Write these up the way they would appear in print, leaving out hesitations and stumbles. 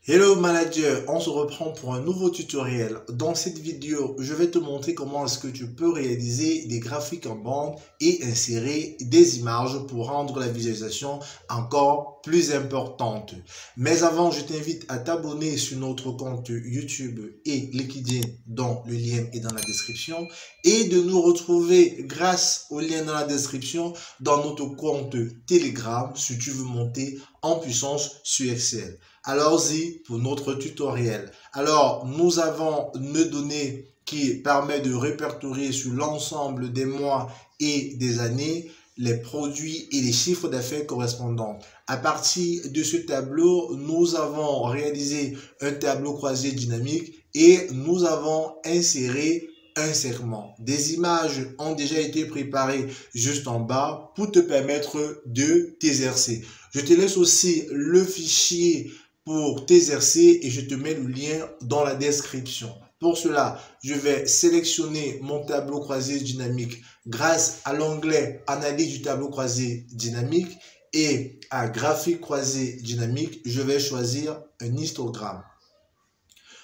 Hello manager, on se reprend pour un nouveau tutoriel. Dans cette vidéo, je vais te montrer comment est-ce que tu peux réaliser des graphiques en bande et insérer des images pour rendre la visualisation encore plus importante. Mais avant, je t'invite à t'abonner sur notre compte YouTube et LinkedIn dont le lien est dans la description et de nous retrouver grâce au lien dans la description dans notre compte Telegram si tu veux monter en puissance sur Excel. Allons-y pour notre tutoriel. Alors, nous avons une donnée qui permet de répertorier sur l'ensemble des mois et des années les produits et les chiffres d'affaires correspondants. À partir de ce tableau, nous avons réalisé un tableau croisé dynamique et nous avons inséré un segment. Des images ont déjà été préparées juste en bas pour te permettre de t'exercer. Je te laisse aussi le fichier pour t'exercer et je te mets le lien dans la description. Pour cela, je vais sélectionner mon tableau croisé dynamique grâce à l'onglet Analyse du tableau croisé dynamique et à Graphique croisé dynamique, je vais choisir un histogramme.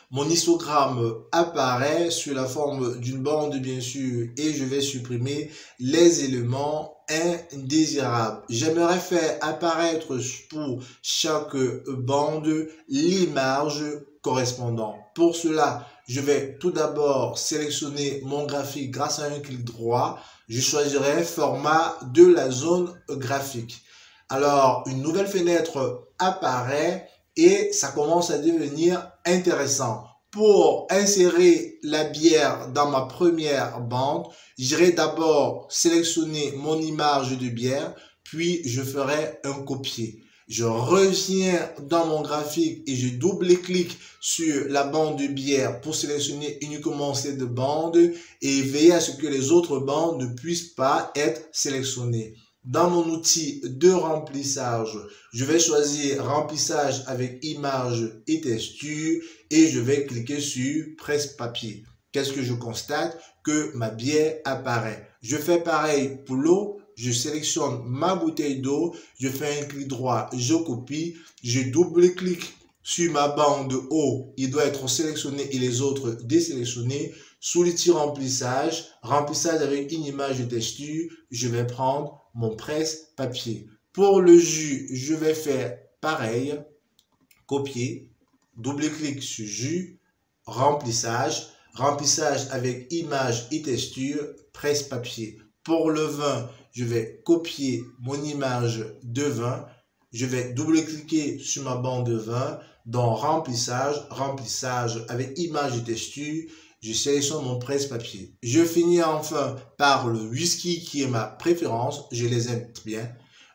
Mon histogramme apparaît sous la forme d'une bande bien sûr et je vais supprimer les éléments indésirables. J'aimerais faire apparaître pour chaque bande l'image correspondante. Pour cela, je vais tout d'abord sélectionner mon graphique grâce à un clic droit. Je choisirai format de la zone graphique. Alors, une nouvelle fenêtre apparaît et ça commence à devenir intéressant. Pour insérer la bière dans ma première bande, j'irai d'abord sélectionner mon image de bière, puis je ferai un copier. Je reviens dans mon graphique et je double-clique sur la bande de bière pour sélectionner uniquement cette bande et veiller à ce que les autres bandes ne puissent pas être sélectionnées. Dans mon outil de remplissage, je vais choisir remplissage avec image et texture et je vais cliquer sur presse-papier. Qu'est-ce que je constate? Que ma bière apparaît. Je fais pareil pour l'eau. Je sélectionne ma bouteille d'eau. Je fais un clic droit, je copie. Je double-clique sur ma bande eau. Il doit être sélectionné et les autres désélectionnés. Sous l'outil remplissage, remplissage avec une image de texture, je vais prendre mon presse-papier. Pour le jus, je vais faire pareil, copier, double-clic sur jus, remplissage, remplissage avec image et texture, presse-papier. Pour le vin, je vais copier mon image de vin, je vais double-cliquer sur ma bande de vin, dans remplissage, remplissage avec image et texture, je sélectionne mon presse-papier. Je finis enfin par le whisky qui est ma préférence. Je les aime bien.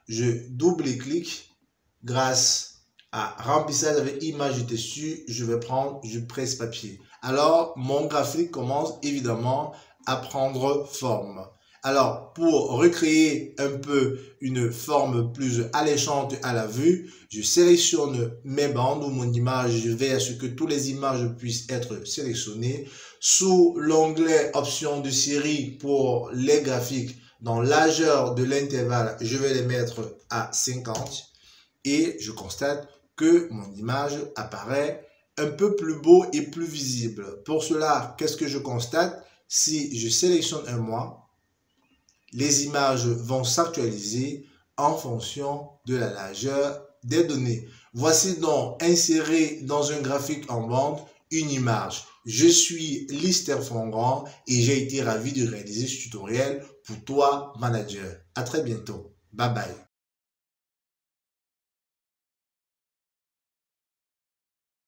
Je double-clique grâce à remplissage avec image et texture. Je vais prendre du presse-papier. Alors, mon graphique commence évidemment à prendre forme. Alors, pour recréer un peu une forme plus alléchante à la vue, je sélectionne mes bandes ou mon image. Je veille à ce que toutes les images puissent être sélectionnées. Sous l'onglet option de série pour les graphiques, dans largeur de l'intervalle, je vais les mettre à 50 et je constate que mon image apparaît un peu plus beau et plus visible. Pour cela, qu'est-ce que je constate? Si je sélectionne un mois, les images vont s'actualiser en fonction de la largeur des données. Voici donc inséré dans un graphique en bande une image. Je suis Lister Fongrand et j'ai été ravi de réaliser ce tutoriel pour toi, manager. À très bientôt. Bye bye.